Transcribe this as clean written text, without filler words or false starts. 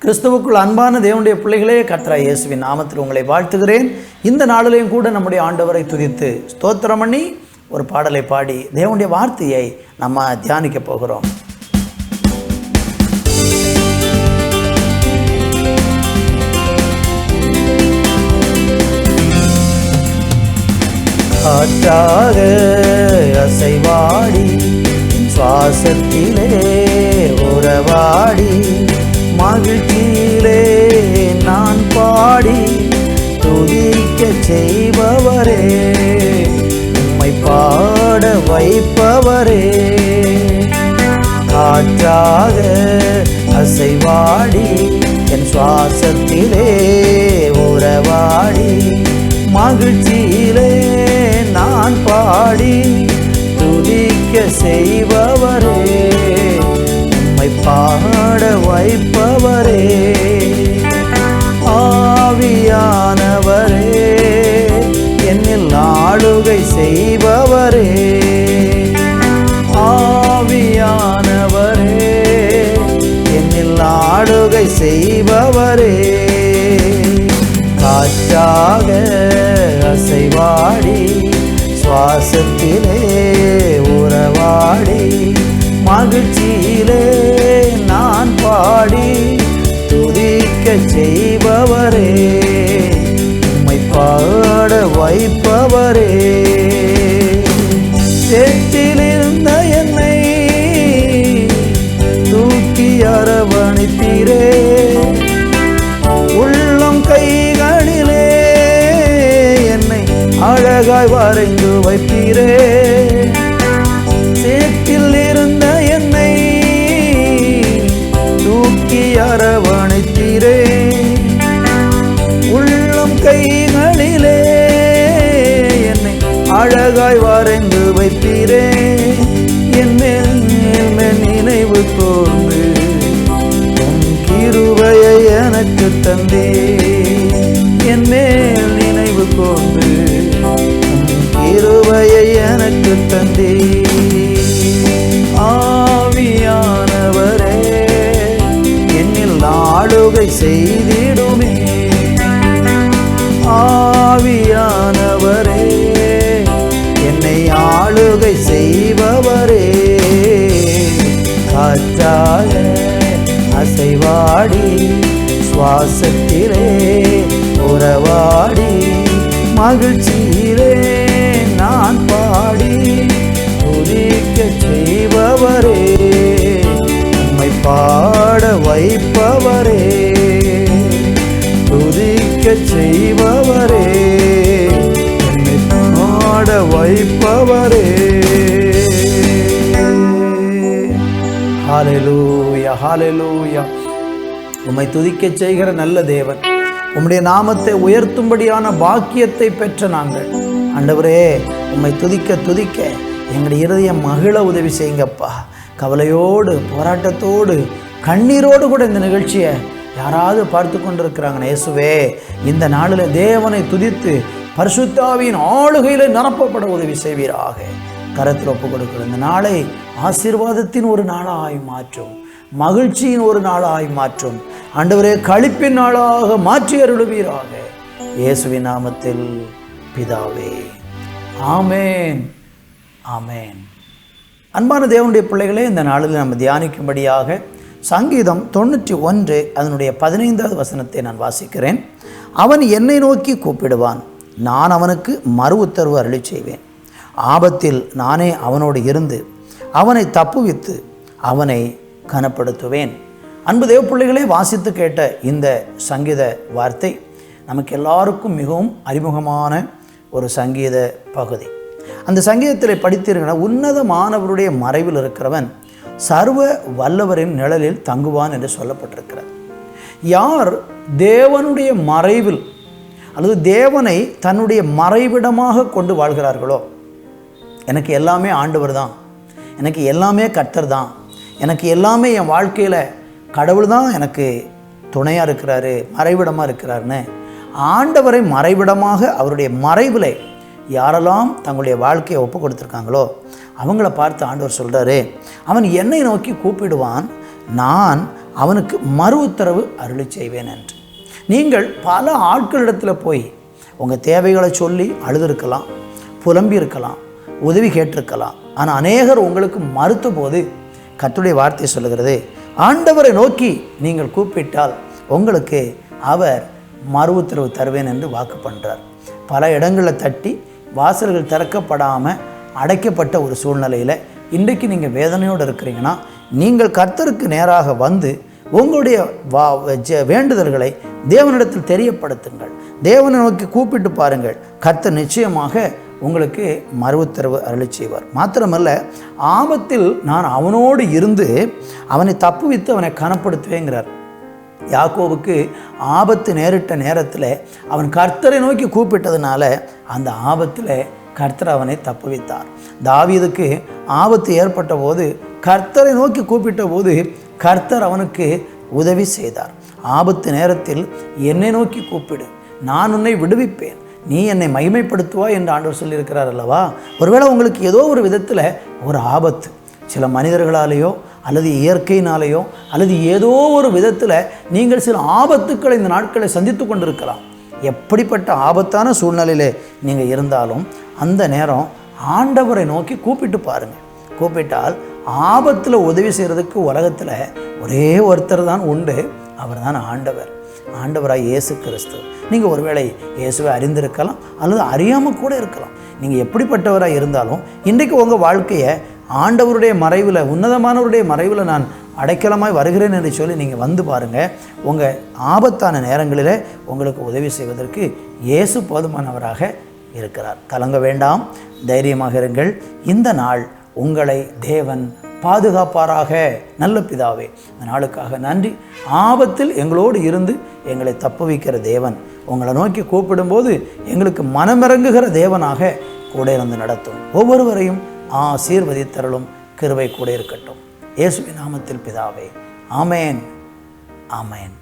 கிறிஸ்துவுக்குள் அன்பான தேவனுடைய பிள்ளைகளே, கர்த்தராகிய இயேசுவின் நாமத்தில் உங்களை வாழ்த்துகிறேன். இந்த நாளிலையும் கூட நம்முடைய ஆண்டவரை துதித்து ஸ்தோத்திரம் பண்ணி ஒரு பாடலை பாடி தேவனுடைய வார்த்தையை நம்ம தியானிக்க போகிறோம். காற்றாக அசைவாடி சுவாசத்திலே உறவாடி மகிழ்ச்சியிலே நான் பாடி துதிக்க செய்பவரே, உம்மை பாட வைப்பவரே. காற்றாக அசைவாடி என் சுவாசத்திலே உறவாடி மகிழ்ச்சியிலே நான் பாடி துதிக்க செய்பவரே, உம்மை பாட வைப்பவரே. ஆவியானவரே, என்னில் ஆளுகை செய்பவரே. ஆவியானவரே, என்னில் ஆளுகை செய்பவரே. காற்றாக அசைவாடி சுவாசத்திலே உறவாடி மகிழ்ச்சியிலே நான் பாடி துதிக்க செய்பவரே, உம்மை பாட வைப்பவரே. சேற்றிலிருந்த என்னை தூக்கி அரவணைத்தீரே, உள்ளம் கைகளிலே என்னை அழகாய் வரைந்து வைப்பீரே. சேற்றில் இருந்த என்னை தூக்கி அரவணைத்தீரே, உள்ளம் கைகளிலே என்னை அழகாய் வரைந்து வைப்பீரே. என் மேல் நினைவு கூர்ந்து உம் கிருபையை எனக்கு தந்தே. என் மேல் நினைவு கூர்ந்து உம் கிருபையை எனக்கு தந்தே. ஆவியானவரே, என்னில் ஆளுகை செய்திடுமே. ஆவியானவரே, என்னை ஆளுகை செய்பவரே. காற்றாக அசைவாடி சுவாசத்திலே உறவாடி மகிழ்ச்சியிலே நான் பாடி துதிக்க செய்பவரே, உம்மை பாட வைப்பவரே. துதிக்க செய்பவரே, உம்மை பாட வைப்பவரே. ஹல்லேலூயா, ஹல்லேலூயா. உம்மை துதிக்க செய்கிற நல்ல தேவன், உம்முடைய நாமத்தை உயர்த்தும்படியான பாக்கியத்தை பெற்ற நாங்கள் ஆண்டவரே, உம்மை துதிக்க துதிக்க எங்களுடைய இருதயம் மகிழ உதவி செய்யுங்கப்பா. கவலையோடு போராட்டத்தோடு கண்ணீரோடு கூட இந்த நிகழ்ச்சியை யாராவது பார்த்து கொண்டிருக்கிறாங்க இயேசுவே, இந்த நாளில் தேவனை துதித்து பரிசுத்தாவியின் ஆளுகையில் நிரப்பப்பட உதவி செய்வீராக. கரத்தில் ஒப்பு கொடுக்கிற இந்த நாளை ஆசீர்வாதத்தின் ஒரு நாளாய் மாற்றும், மகிழ்ச்சியின் ஒரு நாளாய் மாற்றும் ஆண்டவரே. களிப்பின் நாளாக மாற்றி அருளுவீராக. இயேசுவின் நாமத்தில் பிதாவே, ஆமேன், ஆமேன். அன்பான தேவனுடைய பிள்ளைகளே, இந்த நாளில் நம்ம தியானிக்கும்படியாக சங்கீதம் 91 அதனுடைய 15வது வசனத்தை நான் வாசிக்கிறேன். அவன் என்னை நோக்கி கூப்பிடுவான், நான் அவனுக்கு மறு உத்தரவு அருளி செய்வேன். ஆபத்தில் நானே அவனோடு இருந்து அவனை தப்புவித்து அவனை கனப்படுத்துவேன். அன்பு தேவ பிள்ளைகளே, வாசித்து கேட்ட இந்த சங்கீத வார்த்தை நமக்கு எல்லாருக்கும் மிகவும் அறிமுகமான ஒரு சங்கீத பகுதி. அந்த சங்கீதத்தில் படித்திருக்கிற உன்னதமானவருடைய மறைவில் இருக்கிறவன் சர்வ வல்லவரின் நிழலில் தங்குவான் என்று சொல்லப்பட்டிருக்கிறது. யார் தேவனுடைய மறைவில் அல்லது தேவனை தன்னுடைய மறைவிடமாக கொண்டு வாழ்கிறார்களோ, எனக்கு எல்லாமே ஆண்டவர் தான், எனக்கு எல்லாமே கர்த்தர் தான், எனக்கு எல்லாமே என் வாழ்க்கையில் கடவுள் தான் எனக்கு துணையாக இருக்கிறாரு, மறைவிடமாக இருக்கிறாருன்னு ஆண்டவரை மறைவிடமாக அவருடைய மறைவில் யாரெல்லாம் தங்களுடைய வாழ்க்கையை ஒப்பு கொடுத்துருக்காங்களோ அவங்கள பார்த்து ஆண்டவர் சொல்கிறாரு, அவன் என்னை நோக்கி கூப்பிடுவான், நான் அவனுக்கு மறு உத்தரவு அருளி செய்வேன் என்று. நீங்கள் பல ஆட்களிடத்தில் போய் உங்கள் தேவைகளை சொல்லி அழுதுருக்கலாம், புலம்பி இருக்கலாம், உதவி கேட்டிருக்கலாம். ஆனால் அநேகர் உங்களுக்கு மறுத்த போது கர்த்தருடைய வார்த்தை சொல்லுகிறது, ஆண்டவரை நோக்கி நீங்கள் கூப்பிட்டால் உங்களுக்கு அவர் மறு உத்தரவு தருவேன் என்று வாக்கு பண்ணுறார். பல இடங்களில் தட்டி வாசல்கள் திறக்கப்படாமல் அடைக்கப்பட்ட ஒரு சூழ்நிலையில் இன்றைக்கு நீங்கள் வேதனையோடு இருக்கிறீங்கன்னா, நீங்கள் கர்த்தருக்கு நேராக வந்து உங்களுடைய வேண்டுதல்களை தேவனிடத்தில் தெரியப்படுத்துங்கள். தேவனை நோக்கி கூப்பிட்டு பாருங்கள். கர்த்தர் நிச்சயமாக உங்களுக்கு மறு உத்தரவு அருளி செய்வார். மாத்திரமல்ல, ஆபத்தில் நான் அவனோடு இருந்து அவனை தப்புவித்து அவனை கனப்படுத்துவேங்கிறார். யாக்கோபுக்கு ஆபத்து நேரிட்ட நேரத்தில் அவன் கர்த்தரை நோக்கி கூப்பிட்டதுனால அந்த ஆபத்தில் கர்த்தர் அவனை தப்புவித்தார். தாவீதுக்கு ஆபத்து ஏற்பட்ட போது கர்த்தரை நோக்கி கூப்பிட்ட போது கர்த்தர் அவனுக்கு உதவி செய்தார். ஆபத்து நேரத்தில் என்னை நோக்கி கூப்பிடு, நான் உன்னை விடுவிப்பேன், நீ என்னை மகிமைப்படுத்துவாய் என்று ஆண்டவர் சொல்லியிருக்கிறார் அல்லவா. ஒருவேளை உங்களுக்கு ஏதோ ஒரு விதத்தில் ஒரு ஆபத்து, சில மனிதர்களாலேயோ அல்லது இயற்கையினாலேயோ அல்லது ஏதோ ஒரு விதத்தில் நீங்கள் சில ஆபத்துக்களை இந்த நாட்களை சந்தித்து கொண்டிருக்கலாம். எப்படிப்பட்ட ஆபத்தான சூழ்நிலையிலே நீங்கள் இருந்தாலும் அந்த நேரம் ஆண்டவரை நோக்கி கூப்பிட்டு பாருங்கள். கூப்பிட்டால் ஆபத்தில் உதவி செய்கிறதுக்கு உலகத்தில் ஒரே ஒருத்தர் தான் உண்டு, அவர் தான் ஆண்டவர், ஆண்டவராக இயேசு கிறிஸ்து. நீங்கள் ஒருவேளை இயேசுவை அறிந்திருக்கலாம் அல்லது அறியாமல் கூட இருக்கலாம். நீங்கள் எப்படிப்பட்டவராக இருந்தாலும் இன்றைக்கு உங்கள் வாழ்க்கையை ஆண்டவருடைய மறைவில், உன்னதமானவருடைய மறைவில் நான் அடைக்கலமாய் வருகிறேன் என்று சொல்லி நீங்கள் வந்து பாருங்கள். உங்கள் ஆபத்தான நேரங்களில் உங்களுக்கு உதவி செய்வதற்கு இயேசு போதுமானவராக இருக்கிறார். கலங்க வேண்டாம், தைரியமாக இருங்கள். இந்த நாள் உங்களை தேவன் பாதுகாப்பாராக. நல்ல பிதாவே, இந்த நாளுக்காக நன்றி. ஆபத்தில் எங்களோடு இருந்து எங்களை தப்புவிக்கிற தேவன், உங்களை நோக்கி கூப்பிடும்போது எங்களுக்கு மனமிறங்குகிற தேவனாக கூட இருந்து நடத்தும். ஒவ்வொருவரையும் ஆசீர்வதித்தருளும். கிருபை கூட இருக்கட்டும். இயேசுவின் நாமத்தில் பிதாவே, ஆமேன், ஆமேன்.